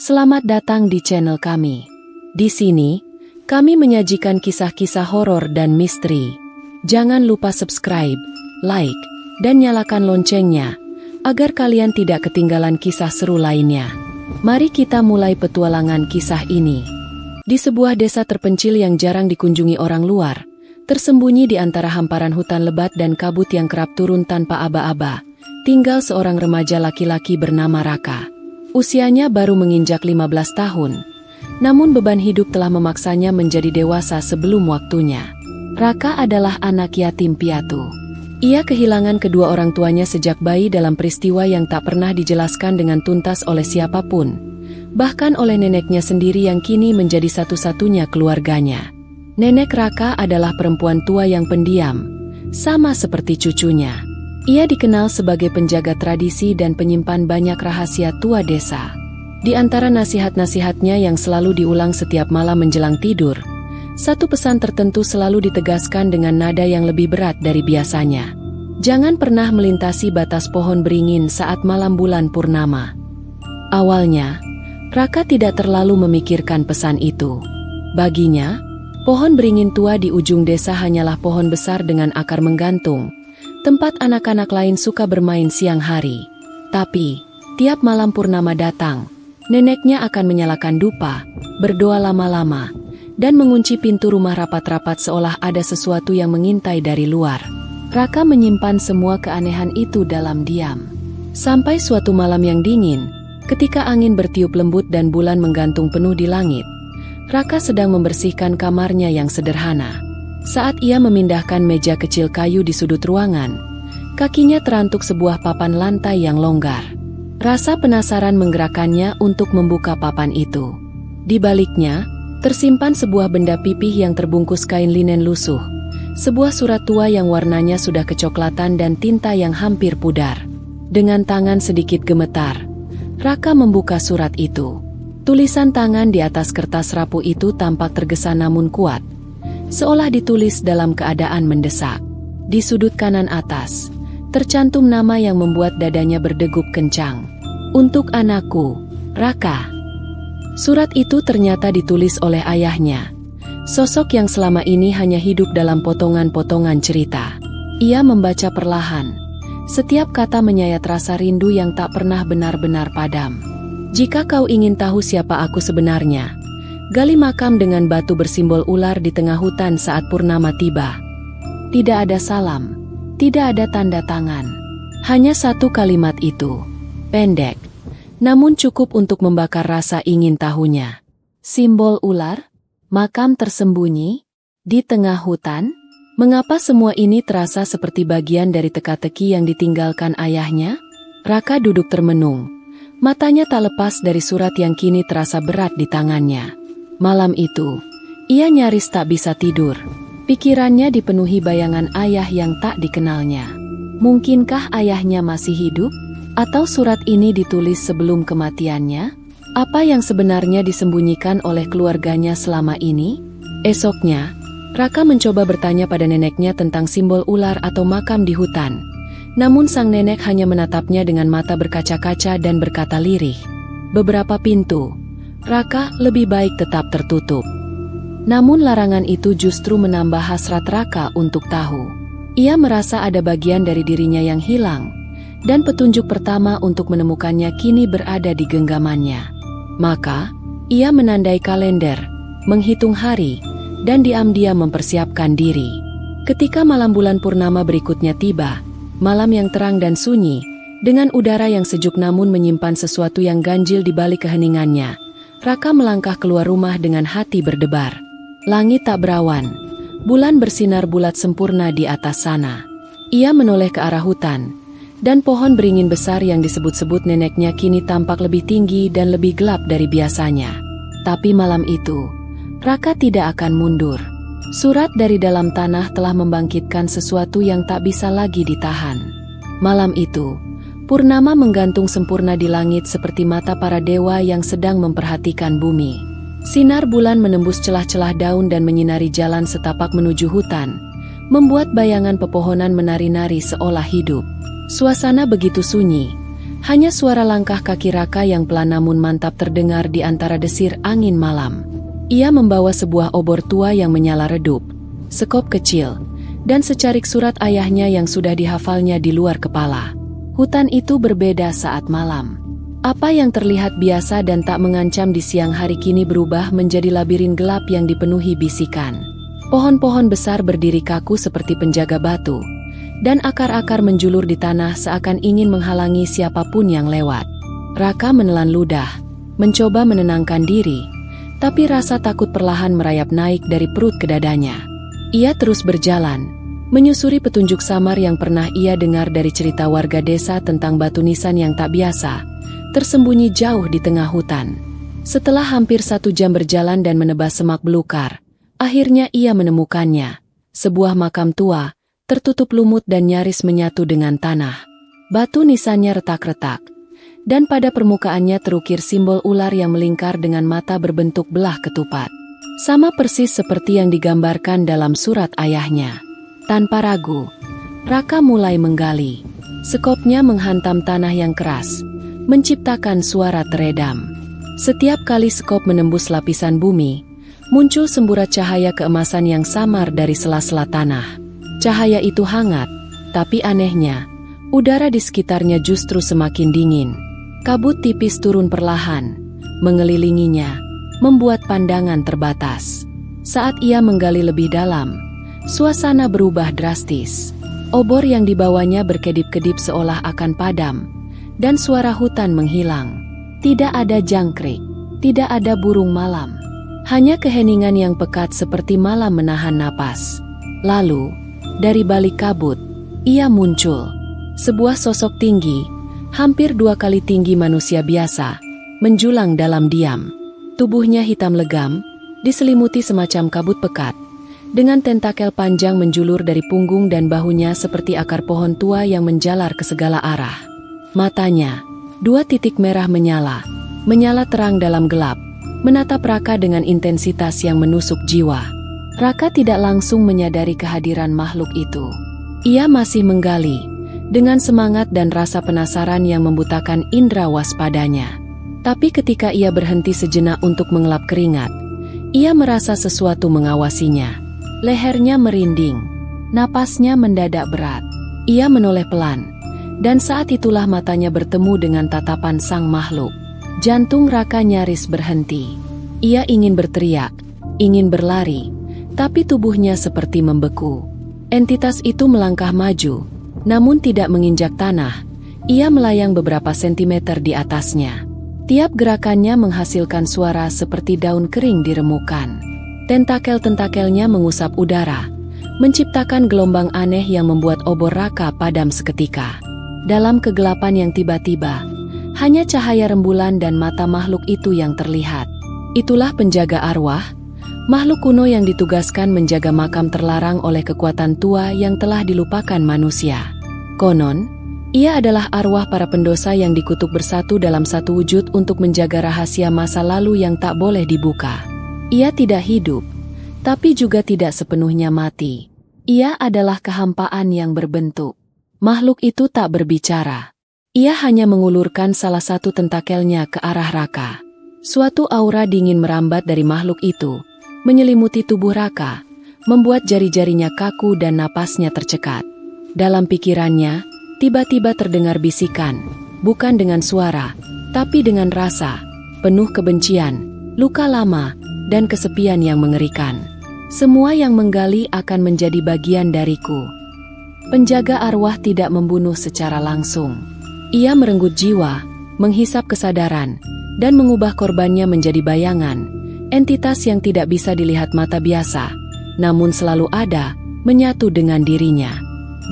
Selamat datang di channel kami. Di sini, kami menyajikan kisah-kisah horor dan misteri. Jangan lupa subscribe, like, dan nyalakan loncengnya, agar kalian tidak ketinggalan kisah seru lainnya. Mari kita mulai petualangan kisah ini. Di sebuah desa terpencil yang jarang dikunjungi orang luar, tersembunyi di antara hamparan hutan lebat dan kabut yang kerap turun tanpa aba-aba, tinggal seorang remaja laki-laki bernama Raka. Usianya baru menginjak 15 tahun, namun beban hidup telah memaksanya menjadi dewasa sebelum waktunya. Raka adalah anak yatim piatu. Ia kehilangan kedua orang tuanya sejak bayi dalam peristiwa yang tak pernah dijelaskan dengan tuntas oleh siapapun, bahkan oleh neneknya sendiri yang kini menjadi satu-satunya keluarganya. Nenek Raka adalah perempuan tua yang pendiam, sama seperti cucunya. Ia dikenal sebagai penjaga tradisi dan penyimpan banyak rahasia tua desa. Di antara nasihat-nasihatnya yang selalu diulang setiap malam menjelang tidur, satu pesan tertentu selalu ditegaskan dengan nada yang lebih berat dari biasanya. Jangan pernah melintasi batas pohon beringin saat malam bulan purnama. Awalnya, Raka tidak terlalu memikirkan pesan itu. Baginya, pohon beringin tua di ujung desa hanyalah pohon besar dengan akar menggantung, tempat anak-anak lain suka bermain siang hari. Tapi, tiap malam purnama datang, neneknya akan menyalakan dupa, berdoa lama-lama, dan mengunci pintu rumah rapat-rapat seolah ada sesuatu yang mengintai dari luar. Raka menyimpan semua keanehan itu dalam diam. Sampai suatu malam yang dingin, ketika angin bertiup lembut dan bulan menggantung penuh di langit, Raka sedang membersihkan kamarnya yang sederhana. Saat ia memindahkan meja kecil kayu di sudut ruangan, kakinya terantuk sebuah papan lantai yang longgar. Rasa penasaran menggerakkannya untuk membuka papan itu. Di baliknya, tersimpan sebuah benda pipih yang terbungkus kain linen lusuh. Sebuah surat tua yang warnanya sudah kecoklatan dan tinta yang hampir pudar. Dengan tangan sedikit gemetar, Raka membuka surat itu. Tulisan tangan di atas kertas rapuh itu tampak tergesa namun kuat, seolah ditulis dalam keadaan mendesak. Di sudut kanan atas, tercantum nama yang membuat dadanya berdegup kencang. Untuk anakku, Raka. Surat itu ternyata ditulis oleh ayahnya, sosok yang selama ini hanya hidup dalam potongan-potongan cerita. Ia membaca perlahan. Setiap kata menyayat rasa rindu yang tak pernah benar-benar padam. Jika kau ingin tahu siapa aku sebenarnya, gali makam dengan batu bersimbol ular di tengah hutan saat purnama tiba. Tidak ada salam, tidak ada tanda tangan. Hanya satu kalimat itu. Pendek, namun cukup untuk membakar rasa ingin tahunya. Simbol ular? Makam tersembunyi? Di tengah hutan? Mengapa semua ini terasa seperti bagian dari teka-teki yang ditinggalkan ayahnya? Raka duduk termenung. Matanya tak lepas dari surat yang kini terasa berat di tangannya. Malam itu, ia nyaris tak bisa tidur. Pikirannya dipenuhi bayangan ayah yang tak dikenalnya. Mungkinkah ayahnya masih hidup? Atau surat ini ditulis sebelum kematiannya? Apa yang sebenarnya disembunyikan oleh keluarganya selama ini? Esoknya, Raka mencoba bertanya pada neneknya tentang simbol ular atau makam di hutan. Namun sang nenek hanya menatapnya dengan mata berkaca-kaca dan berkata lirih, "Beberapa pintu, Raka, lebih baik tetap tertutup." Namun larangan itu justru menambah hasrat Raka untuk tahu. Ia merasa ada bagian dari dirinya yang hilang, dan petunjuk pertama untuk menemukannya kini berada di genggamannya. Maka, ia menandai kalender, menghitung hari, dan diam-diam mempersiapkan diri. Ketika malam bulan purnama berikutnya tiba, malam yang terang dan sunyi, dengan udara yang sejuk namun menyimpan sesuatu yang ganjil di balik keheningannya, Raka melangkah keluar rumah dengan hati berdebar. Langit tak berawan, bulan bersinar bulat sempurna di atas sana. Ia menoleh ke arah hutan, dan pohon beringin besar yang disebut-sebut neneknya kini tampak lebih tinggi dan lebih gelap dari biasanya. Tapi malam itu, Raka tidak akan mundur. Surat dari dalam tanah telah membangkitkan sesuatu yang tak bisa lagi ditahan. Malam itu, purnama menggantung sempurna di langit seperti mata para dewa yang sedang memperhatikan bumi. Sinar bulan menembus celah-celah daun dan menyinari jalan setapak menuju hutan, membuat bayangan pepohonan menari-nari seolah hidup. Suasana begitu sunyi, Hanya suara langkah kaki Raka yang pelan namun mantap terdengar di antara desir angin malam. Ia membawa sebuah obor tua yang menyala redup, sekop kecil, dan secarik surat ayahnya yang sudah dihafalnya di luar kepala. Hutan itu berbeda saat malam. Apa yang terlihat biasa dan tak mengancam di siang hari kini berubah menjadi labirin gelap yang dipenuhi bisikan. Pohon-pohon besar berdiri kaku seperti penjaga batu, dan akar-akar menjulur di tanah seakan ingin menghalangi siapapun yang lewat. Raka menelan ludah, mencoba menenangkan diri, tapi rasa takut perlahan merayap naik dari perut ke dadanya. Ia terus berjalan, menyusuri petunjuk samar yang pernah ia dengar dari cerita warga desa tentang batu nisan yang tak biasa, tersembunyi jauh di tengah hutan. Setelah hampir 1 jam berjalan dan menebas semak belukar, akhirnya ia menemukannya. Sebuah makam tua, tertutup lumut dan nyaris menyatu dengan tanah. Batu nisannya retak-retak, dan pada permukaannya terukir simbol ular yang melingkar dengan mata berbentuk belah ketupat. Sama persis seperti yang digambarkan dalam surat ayahnya. Tanpa ragu, Raka mulai menggali. Sekopnya menghantam tanah yang keras, menciptakan suara teredam. Setiap kali sekop menembus lapisan bumi, muncul semburat cahaya keemasan yang samar dari sela-sela tanah. Cahaya itu hangat, tapi anehnya, udara di sekitarnya justru semakin dingin. Kabut tipis turun perlahan, mengelilinginya, membuat pandangan terbatas. Saat ia menggali lebih dalam, suasana berubah drastis. Obor yang dibawanya berkedip-kedip seolah akan padam, dan suara hutan menghilang. Tidak ada jangkrik, tidak ada burung malam. Hanya keheningan yang pekat seperti malam menahan napas. Lalu, dari balik kabut, ia muncul. Sebuah sosok tinggi, hampir 2 kali tinggi manusia biasa, menjulang dalam diam. Tubuhnya hitam legam, diselimuti semacam kabut pekat, dengan tentakel panjang menjulur dari punggung dan bahunya seperti akar pohon tua yang menjalar ke segala arah. Matanya, 2 titik merah menyala terang dalam gelap, menatap Raka dengan intensitas yang menusuk jiwa. Raka tidak langsung menyadari kehadiran makhluk itu. Ia masih menggali, dengan semangat dan rasa penasaran yang membutakan indera waspadanya. Tapi ketika ia berhenti sejenak untuk mengelap keringat, ia merasa sesuatu mengawasinya. Lehernya merinding, napasnya mendadak berat. Ia menoleh pelan, dan saat itulah matanya bertemu dengan tatapan sang makhluk. Jantung Raka nyaris berhenti. Ia ingin berteriak, ingin berlari, tapi tubuhnya seperti membeku. Entitas itu melangkah maju, namun tidak menginjak tanah. Ia melayang beberapa sentimeter di atasnya. Tiap gerakannya menghasilkan suara seperti daun kering di remukan. Tentakel-tentakelnya mengusap udara, menciptakan gelombang aneh yang membuat obor Raka padam seketika. Dalam kegelapan yang tiba-tiba, hanya cahaya rembulan dan mata makhluk itu yang terlihat. Itulah penjaga arwah, makhluk kuno yang ditugaskan menjaga makam terlarang oleh kekuatan tua yang telah dilupakan manusia. Konon, ia adalah arwah para pendosa yang dikutuk bersatu dalam satu wujud untuk menjaga rahasia masa lalu yang tak boleh dibuka. Ia tidak hidup, tapi juga tidak sepenuhnya mati. Ia adalah kehampaan yang berbentuk. Makhluk itu tak berbicara. Ia hanya mengulurkan salah satu tentakelnya ke arah Raka. Suatu aura dingin merambat dari makhluk itu, menyelimuti tubuh Raka, membuat jari-jarinya kaku dan napasnya tercekat. Dalam pikirannya, tiba-tiba terdengar bisikan, bukan dengan suara, tapi dengan rasa, penuh kebencian, luka lama, dan kesepian yang mengerikan. Semua yang menggali akan menjadi bagian dariku. Penjaga arwah tidak membunuh secara langsung. Ia merenggut jiwa, menghisap kesadaran, dan mengubah korbannya menjadi bayangan, entitas yang tidak bisa dilihat mata biasa, namun selalu ada, menyatu dengan dirinya.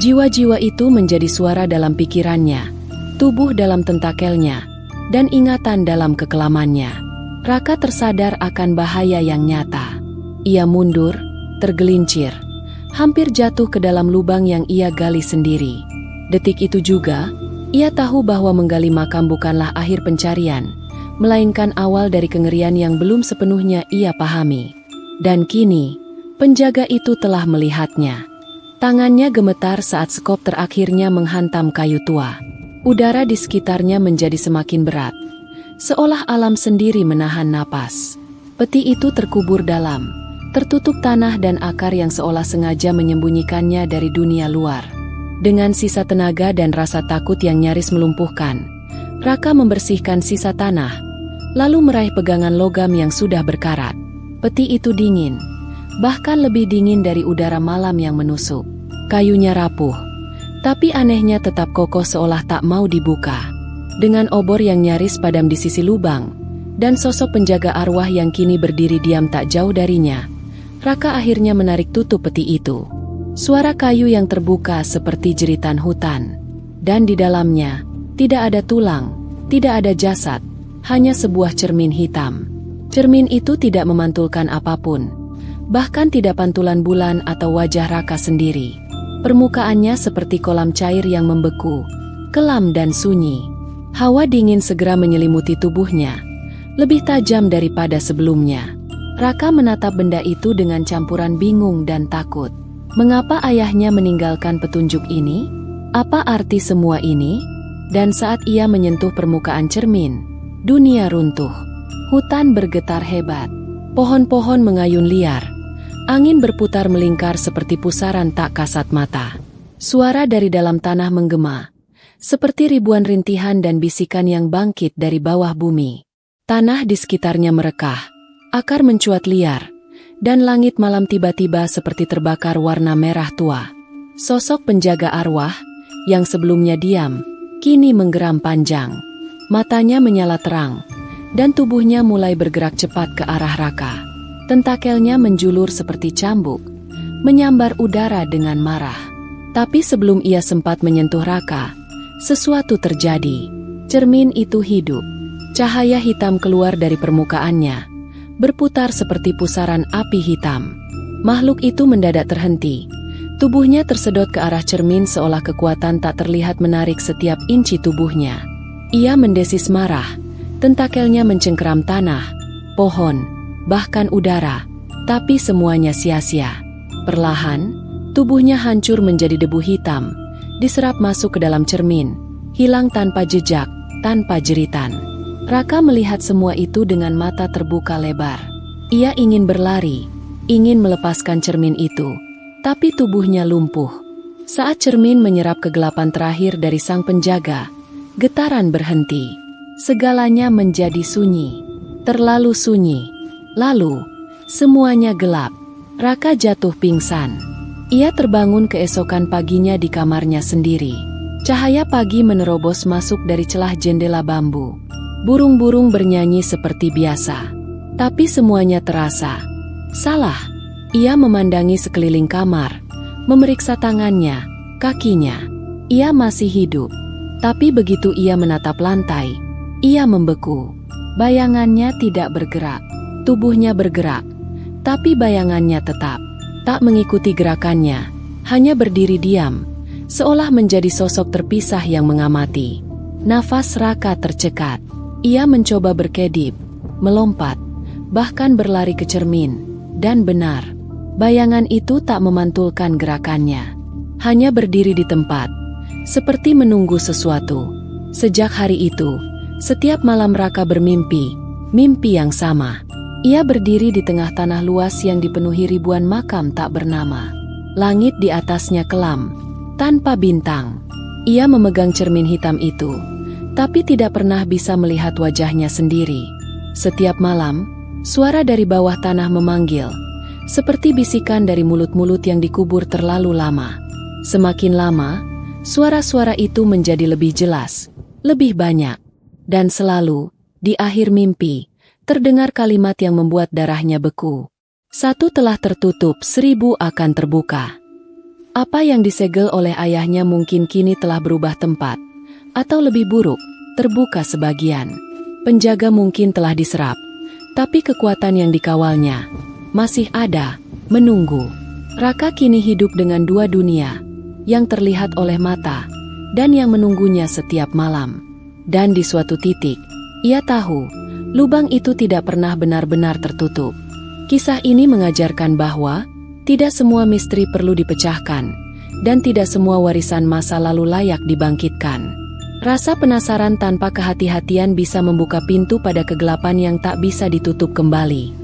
Jiwa-jiwa itu menjadi suara dalam pikirannya, tubuh dalam tentakelnya, dan ingatan dalam kekelamannya. Raka tersadar akan bahaya yang nyata. Ia mundur, tergelincir, hampir jatuh ke dalam lubang yang ia gali sendiri. Detik itu juga, ia tahu bahwa menggali makam bukanlah akhir pencarian, melainkan awal dari kengerian yang belum sepenuhnya ia pahami. Dan kini, penjaga itu telah melihatnya. Tangannya gemetar saat sekop terakhirnya menghantam kayu tua. Udara di sekitarnya menjadi semakin berat, seolah alam sendiri menahan napas. Peti itu terkubur dalam, tertutup tanah dan akar yang seolah sengaja menyembunyikannya dari dunia luar. Dengan sisa tenaga dan rasa takut yang nyaris melumpuhkan, Raka membersihkan sisa tanah, lalu meraih pegangan logam yang sudah berkarat. Peti itu dingin, bahkan lebih dingin dari udara malam yang menusuk. Kayunya rapuh, tapi anehnya tetap kokoh seolah tak mau dibuka. Dengan obor yang nyaris padam di sisi lubang, dan sosok penjaga arwah yang kini berdiri diam tak jauh darinya, Raka akhirnya menarik tutup peti itu. Suara kayu yang terbuka seperti jeritan hutan. Dan di dalamnya, tidak ada tulang, tidak ada jasad, hanya sebuah cermin hitam. Cermin itu tidak memantulkan apapun, bahkan tidak pantulan bulan atau wajah Raka sendiri. Permukaannya seperti kolam cair yang membeku, kelam dan sunyi. Hawa dingin segera menyelimuti tubuhnya, lebih tajam daripada sebelumnya. Raka menatap benda itu dengan campuran bingung dan takut. Mengapa ayahnya meninggalkan petunjuk ini? Apa arti semua ini? Dan saat ia menyentuh permukaan cermin, dunia runtuh. Hutan bergetar hebat. Pohon-pohon mengayun liar. Angin berputar melingkar seperti pusaran tak kasat mata. Suara dari dalam tanah menggema, seperti ribuan rintihan dan bisikan yang bangkit dari bawah bumi. Tanah di sekitarnya merekah, akar mencuat liar, dan langit malam tiba-tiba seperti terbakar warna merah tua. Sosok penjaga arwah, yang sebelumnya diam, kini menggeram panjang. Matanya menyala terang, dan tubuhnya mulai bergerak cepat ke arah Raka. Tentakelnya menjulur seperti cambuk, menyambar udara dengan marah. Tapi sebelum ia sempat menyentuh Raka, sesuatu terjadi. Cermin itu hidup. Cahaya hitam keluar dari permukaannya, berputar seperti pusaran api hitam. Makhluk itu mendadak terhenti. Tubuhnya tersedot ke arah cermin seolah kekuatan tak terlihat menarik setiap inci tubuhnya. Ia mendesis marah, tentakelnya mencengkeram tanah, pohon, bahkan udara, tapi semuanya sia-sia. Perlahan, tubuhnya hancur menjadi debu hitam, diserap masuk ke dalam cermin, hilang tanpa jejak, tanpa jeritan. Raka melihat semua itu dengan mata terbuka lebar. Ia ingin berlari, ingin melepaskan cermin itu, tapi tubuhnya lumpuh. Saat cermin menyerap kegelapan terakhir dari sang penjaga, getaran berhenti. Segalanya menjadi sunyi, terlalu sunyi. Lalu, semuanya gelap. Raka jatuh pingsan. Ia terbangun keesokan paginya di kamarnya sendiri. Cahaya pagi menerobos masuk dari celah jendela bambu. Burung-burung bernyanyi seperti biasa. Tapi semuanya terasa salah. Ia memandangi sekeliling kamar, memeriksa tangannya, kakinya. Ia masih hidup. Tapi begitu ia menatap lantai, ia membeku. Bayangannya tidak bergerak. Tubuhnya bergerak, tapi bayangannya tetap tak mengikuti gerakannya, hanya berdiri diam, seolah menjadi sosok terpisah yang mengamati. Nafas Raka tercekat. Ia mencoba berkedip, melompat, bahkan berlari ke cermin. Dan benar, bayangan itu tak memantulkan gerakannya, hanya berdiri di tempat, seperti menunggu sesuatu. Sejak hari itu, setiap malam Raka bermimpi, mimpi yang sama. Ia berdiri di tengah tanah luas yang dipenuhi ribuan makam tak bernama. Langit di atasnya kelam, tanpa bintang. Ia memegang cermin hitam itu, tapi tidak pernah bisa melihat wajahnya sendiri. Setiap malam, suara dari bawah tanah memanggil, seperti bisikan dari mulut-mulut yang dikubur terlalu lama. Semakin lama, suara-suara itu menjadi lebih jelas, lebih banyak. Dan selalu, di akhir mimpi, terdengar kalimat yang membuat darahnya beku. 1 telah tertutup, 1000 akan terbuka. Apa yang disegel oleh ayahnya mungkin kini telah berubah tempat, atau lebih buruk, terbuka sebagian. Penjaga mungkin telah diserap, tapi kekuatan yang dikawalnya masih ada, menunggu. Raka kini hidup dengan 2 dunia, yang terlihat oleh mata, dan yang menunggunya setiap malam. Dan di suatu titik, ia tahu, lubang itu tidak pernah benar-benar tertutup. Kisah ini mengajarkan bahwa tidak semua misteri perlu dipecahkan, dan tidak semua warisan masa lalu layak dibangkitkan. Rasa penasaran tanpa kehati-hatian bisa membuka pintu pada kegelapan yang tak bisa ditutup kembali.